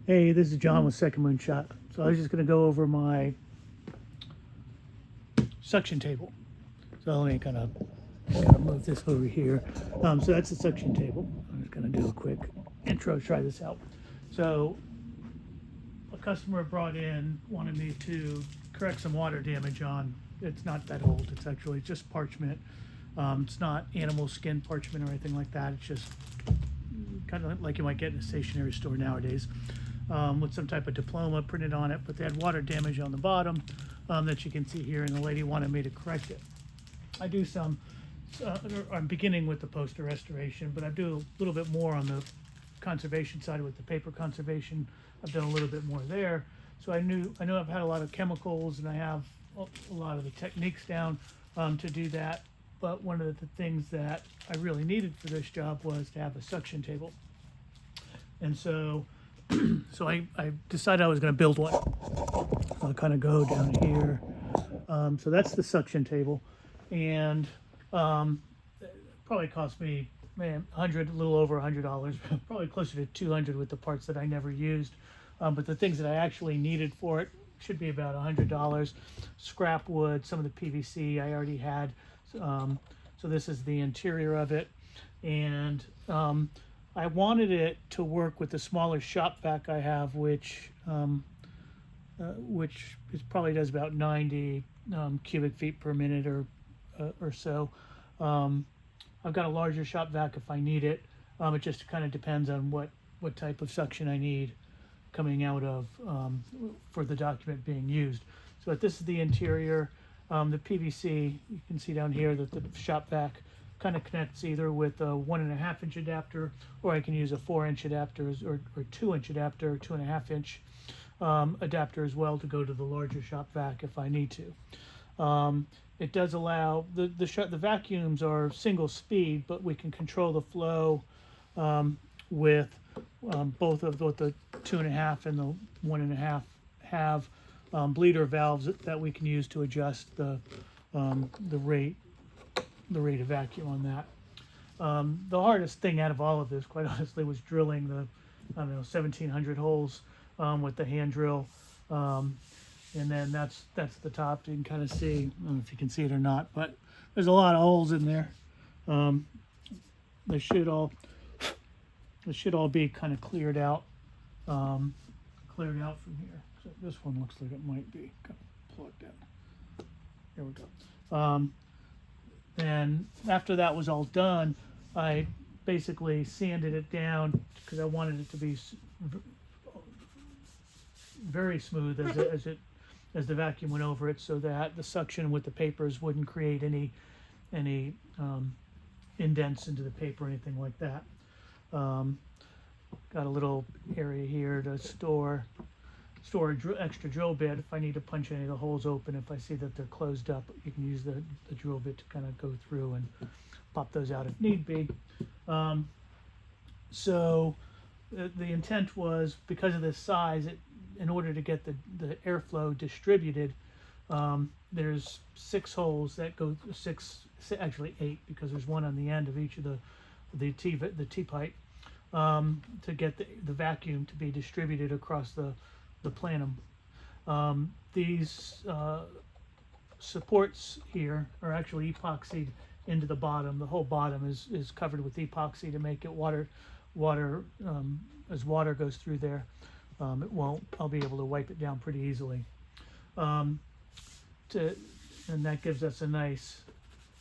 Hey, this is John with Second Moonshot. So I was just going to go over my suction table. So let me kind of move this over here. So that's the suction table. I'm just going to do a quick intro, try this out. So a customer brought in, wanted me to correct some water damage on. It's not that old. It's actually just parchment. It's not animal skin parchment or anything like that. It's just kind of like you might get in a stationery store nowadays. With some type of diploma printed on it, but they had water damage on the bottom that you can see here, and the lady wanted me to correct it. I do some, I'm beginning with the poster restoration, but I do a little bit more on the conservation side with the paper conservation. I've done a little bit more there. So I know I've had a lot of chemicals, and I have a lot of the techniques down to do that. But one of the things that I really needed for this job was to have a suction table. And so I decided I was going to build one. So I'll kind of go down here. So that's the suction table, and it probably cost me, man, a little over $100, probably closer to 200 with the parts that I never used. But the things that I actually needed for it should be about $100. Scrap wood, some of the PVC I already had. So this is the interior of it, and I wanted it to work with the smaller shop vac I have, which is probably does about 90 cubic feet per minute or so. I've got a larger shop vac if I need it. It just kind of depends on what type of suction I need coming out of for the document being used. So this is the interior. The PVC, you can see down here that the shop vac kind of connects either with a 1.5 inch adapter, or I can use a 4-inch adapter or 2-inch adapter, 2.5 inch adapter as well to go to the larger shop vac if I need to. It does allow the vacuums are single speed, but we can control the flow with both of what the 2.5 and the 1.5 have bleeder valves that we can use to adjust the rate of vacuum on that. The hardest thing out of all of this, quite honestly, was drilling the 1,700 holes with the hand drill, and then that's the top. You can kind of see, I don't know if you can see it or not, but there's a lot of holes in there. They should all be kind of cleared out from here. So this one looks like it might be kind of plugged in. There we go. And after that was all done, I basically sanded it down because I wanted it to be very smooth as the vacuum went over it, so that the suction with the papers wouldn't create any indents into the paper or anything like that. Got a little area here to store extra drill bit if I need to punch any of the holes open. If I see that they're closed up, you can use the drill bit to kind of go through and pop those out if need be. So the intent was, because of this size, in order to get the airflow distributed, there's 6 holes that go, actually 8, because there's one on the end of each of the T pipe, to get the vacuum to be distributed across the plenum. These supports here are actually epoxied into the bottom. The whole bottom is covered with epoxy to make it as water goes through there, I'll be able to wipe it down pretty easily. And that gives us a nice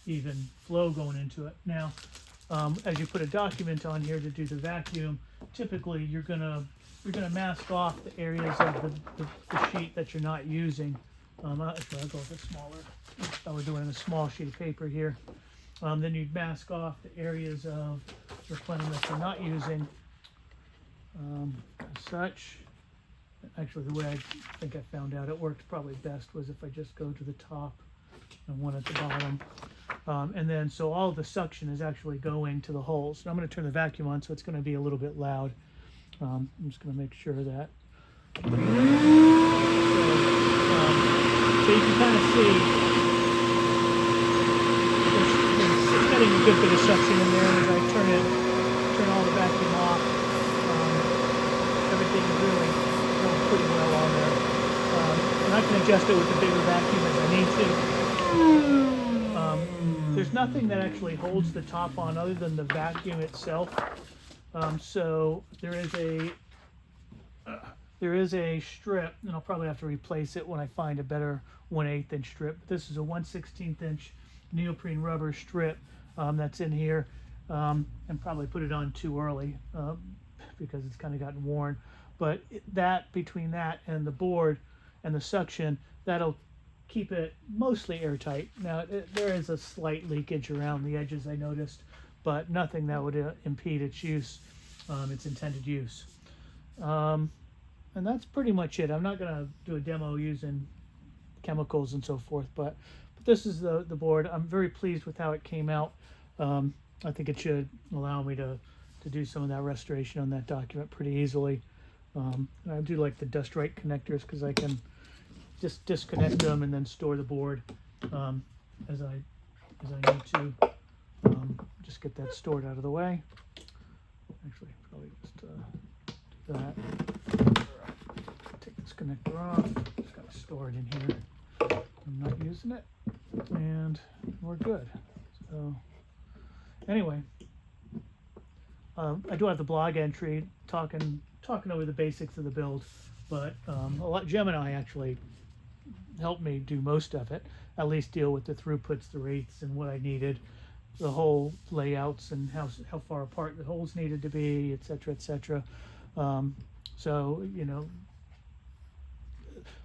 even flow going into it. Now, as you put a document on here to do the vacuum, typically you're gonna mask off the areas of the sheet that you're not using. Actually, I'll go with a smaller. We're doing a small sheet of paper here. Then you'd mask off the areas of the plenum that you're not using, as such. Actually, the way I think I found out it worked probably best was if I just go to the top and one at the bottom. And then, so all the suction is actually going to the holes. Now I'm going to turn the vacuum on, so it's going to be a little bit loud. I'm just going to make sure that. So you can kind of see it's getting a good bit of suction in there. As I turn all the vacuum off, everything is really pretty well on there. And I can adjust it with the bigger vacuum as I need to. There's nothing that actually holds the top on other than the vacuum itself. So there is a strip, and I'll probably have to replace it when I find a better 1/8 inch strip. This is a 1/16 inch neoprene rubber strip that's in here, and probably put it on too early because it's kind of gotten worn. But that, between that and the board and the suction, that'll keep it mostly airtight. Now there is a slight leakage around the edges, I noticed, but nothing that would impede its use, its intended use. And that's pretty much it. I'm not going to do a demo using chemicals and so forth, but this is the board. I'm very pleased with how it came out. I think it should allow me to do some of that restoration on that document pretty easily. I do like the dust right connectors because I can just disconnect them and then store the board as I need to. Just get that stored out of the way. Actually, probably just do that. Take this connector off. Just got to store it in here. I'm not using it, and we're good. So anyway, I do have the blog entry talking over the basics of the build, but Gemini actually helped me do most of it, at least deal with the throughputs, the rates, and what I needed, the whole layouts, and how far apart the holes needed to be, etc., etc. So, you know,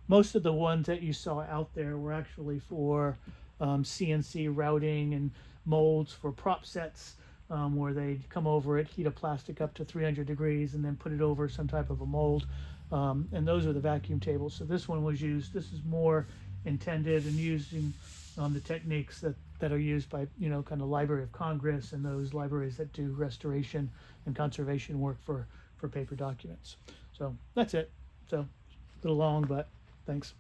most of the ones that you saw out there were actually for CNC routing and molds for prop sets, where they'd come over it, heat a plastic up to 300 degrees, and then put it over some type of a mold. And those are the vacuum tables. So this one was used, this is more intended and using the techniques that are used by, you know, kind of Library of Congress and those libraries that do restoration and conservation work for paper documents. So that's it. So a little long, but thanks.